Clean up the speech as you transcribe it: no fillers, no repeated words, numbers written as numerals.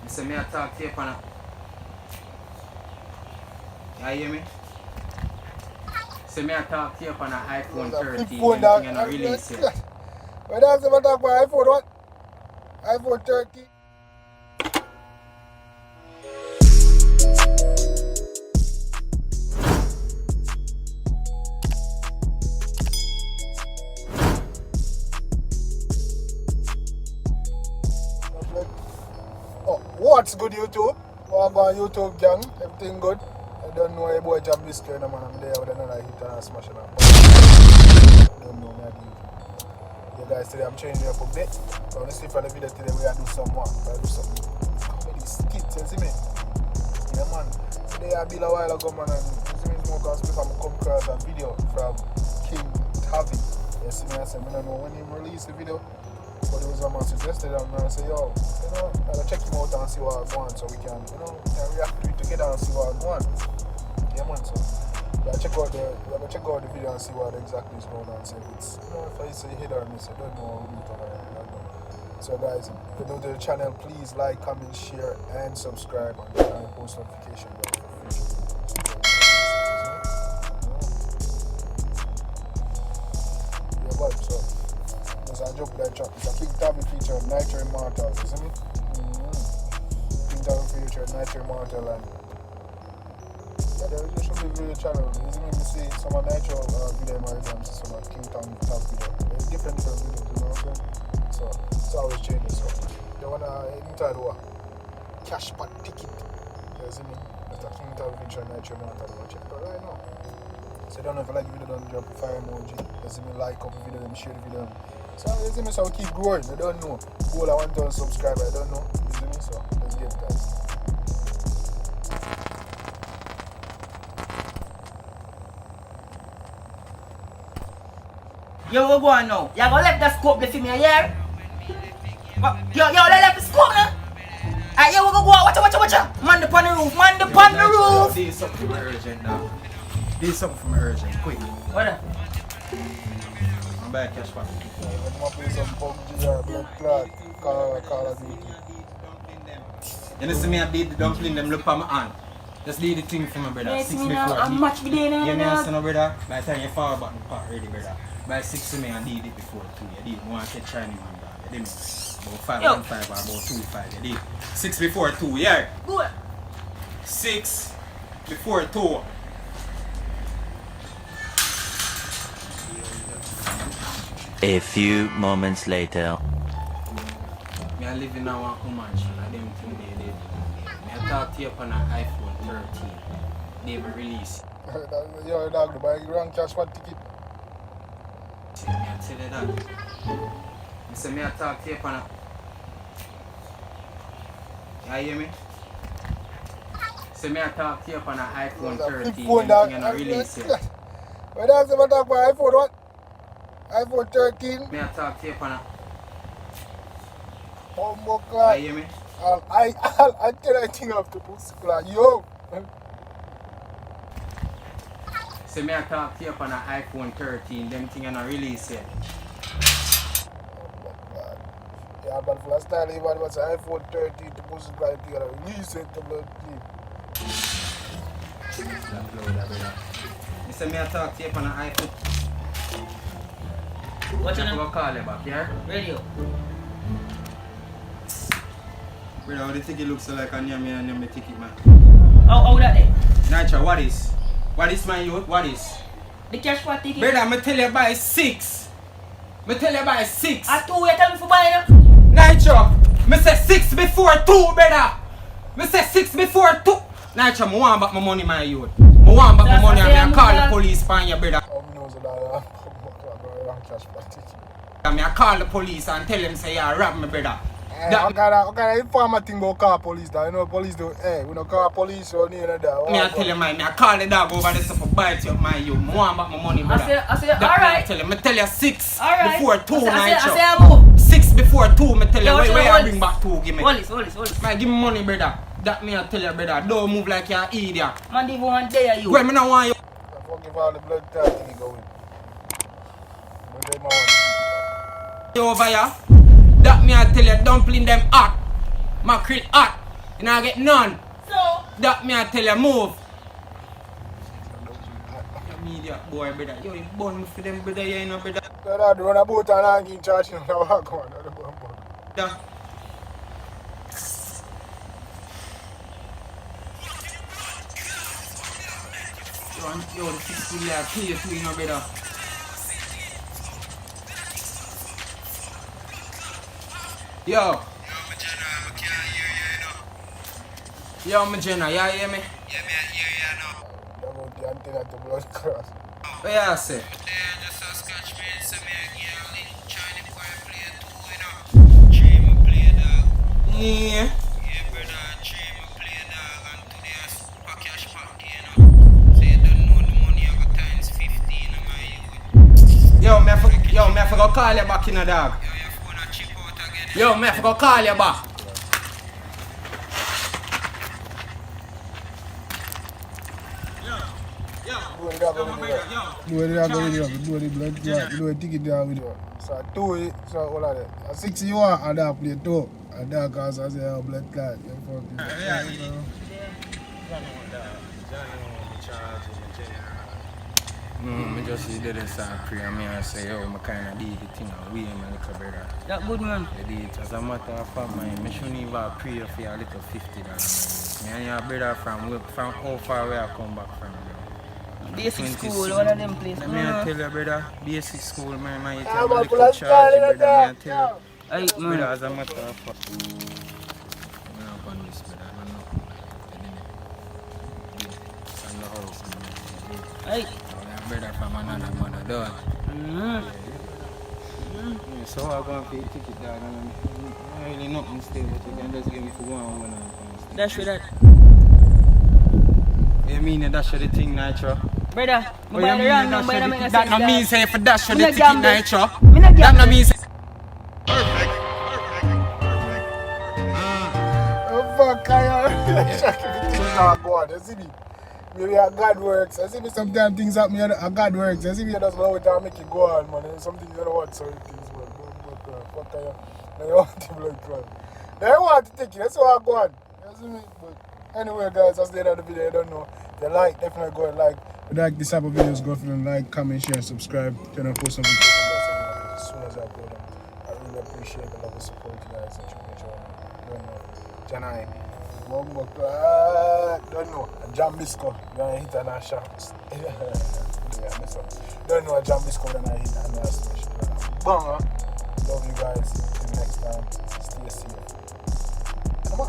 So me I talk to you on a... You hear me? So me I talk to you on an iPhone 13 and I release it. When I talk about iPhone what? iPhone 13. Oh, what's good YouTube? Welcome on YouTube gang, everything good? I don't know your boy Jambisco, man. I'm there with another hit and I'm smashing up. I don't know me. You guys today I'm changing up a bit. So honestly for the video today we gotta do some more. We gotta do some comedy skits, you see me? Yeah man. Today I built a while ago man and you see me smoke and split and I come across a video from Kyng Tavii. You see me I said I don't know when he released the video. But it was a man suggested and I say yo, you know, I'll check him out and see what I want so we can, you know, we can react to it together and see what I want. Yeah man, so we gotta check out the video and see what exactly is going on. So if it's, you know, if I say hit or miss, I don't know what over there. I don't know. So guys, if you're new to the channel, please like, comment, share and subscribe and turn on the post notification bell for future videos. Yeah but so I jump that track. It's a Kyng Tavii feature Nitro Immortal, you see me? Kyng Tavii feature Nitro Immortal and yeah, there should be video channel. You see me? You see some of Nitro video and some of Kyng Tavii video. There's different videos, you know what I'm saying? So it's always changing. So you wanna enter the cash pot ticket. You see me? That's a Kyng Tavii feature Nitro Immortal. Check it out right now. So don't know if you like the video, don't drop a fire emoji. You see me? Like up the video, then share the video. So you see me, so we keep growing. I don't know. Goal I 1,000 subscribers, I don't know. You see me? So let's get it guys. Yo, we go on now. You gonna let the scope the film here? Yo, let the scope now. Alright, yo, we go watch. Man the pan the roof, roof. This is something from urgent now. This is something from urgent, quick. What up? I'm back, cash back. I'm going to play some PUBG or Blood Clot, Call of Duty. You know, see me, I did the dumpling, them look on my hand. Just leave the thing for my brother. Yes, 6 me before. now, I'm much video now. You know, son, brother. By the time you fall back, the pot ready, brother. By 6 to me, I did it before 2. You did 1 catch Chinese man, dog. You didn't know. About 5 1 5 or about 2 5. You did 6 before 2, yeah. Good. 6 before 2. A few moments later. Me I live in a mansion, I them thing they did. Me I talk to you on an iPhone 13. They will release. Yo, dog, the buy grand cash for ticket. See, me I tell you that. Me say me I talk to you on a... You hear me? So me I talk to you on an iPhone 13 and I release it. When I say I talk about iPhone what? iPhone 13. Me I talk to you on a... Bumbo clock. You hear me? I tell you thing of the pussy clock. Yo. So me I talk to you on an iPhone 13, them thing and I release it. Yeah, but for last time, even was iPhone 13, the pussy clock, you gotta release it to blood clean. You say me I talk to you on an iPhone. What's your I'm name? gonna call you back, yeah? Radio. Brother, how the ticket looks like a name the ticket, man. How that then? Nitro, what is? What is my youth? What is? The cash for ticket. Brother, me tell you buy 6. Me tell you buy 6. I 2 you tell me for buy Nitro, me say 6 before 2, brother. Me say 6 before 2. Nitro, me want back my money, my youth. Me want back my money and me call the police for you, brother. Me I call the police and tell them say you rob me, brother. What kind of informer thing about call police that? You know police do, hey, we don't call police or near that. Me I tell you, man, me I call the dog over there for bite you up, my youth. Me want back my money, brother. I say, alright. Me tell you 6 Alright. before 2, Nitro. I say I move. 6 before 2, me tell you, Yo, where I bring back 2, give me. Police. Man, give me money, brother. That me I tell you, brother. Don't move like you're an idiot. Man, they want there you. Where me not want you. Fucking all the blood clot thing going. Over here. That me I tell you, dumpling them hot. Mackerel hot. You not get none. So? That me I tell you, move. You media boy, brother. You born for them, brother. You know, brother. Brother, run a boat and hang in charge. You know, walk on. Yeah. Yo, the 60 year play too, you know, brother. Yo. Yo, my Jenna, you hear me? Yeah, me I hear you now. About the antenna to blood cross. What you say? There just a scratch me, so me I get a link, China boy play too, you know. Dream a play dog. Yeah. Yeah, brother, dream a play dog, and today I super cash party, you know. So you don't know the money I got times 15 on my youth. Yo, me I forgot call you back in a dog. Yo, your phone a chip out again. Yo, me I forgot call you back. Do it go with you. Do the blood clot. Do the ticket there with you. So 2, so all of that. A 6 you want, and that play 2. And that cause I say blood clot. You fucking. I just see that it's a prayer. I say, yo, I kind of did the thing away, my little brother. That good man. I did it as a matter of fact, man. I shouldn't even pray for a little $50. Me and your brother from how far away I come back from. Basic school, one of them places. Let me tell you, brother, basic school, man, you I'm tell me a little blood charge, clot, brother, me tell you. Hey, Brother, man. as a matter of fact, I'm not on this, brother, I don't know. I'm the house, man. Hey. I'm brother from another mother, dog. Yeah, so I'm going for your ticket, dog. I really nothing still, but you can just give me for one. That's for that. You mean that's the thing, Nitro? Brother, I'm buying the wrong number. That no mean say for dash for the ticket, gamble. Nitro. Me not That no gamble. mean say. Oh fuck, I go on. You see me? Maybe a God works. I see me sometimes things happen. A God works. I see me just allow it and make it go on, man. And some things you don't want certain things, man. But fuck I don't want to blood clot. Now I want to take it. That's how I go on. You see me? But anyway, guys, that's the end of the video. You don't know. If you like, definitely go and like. If you like this type of videos, go and like, comment, share, subscribe. Then I'll post some videos as soon as I upload them. I really appreciate the love and support you guys that you enjoy. Don't know. Janai. Don't know. Jambisco. You're going to hit an ash. Don't know a Jambisco when I hit an ash. Love you guys. Till next time. Stay safe. Come on.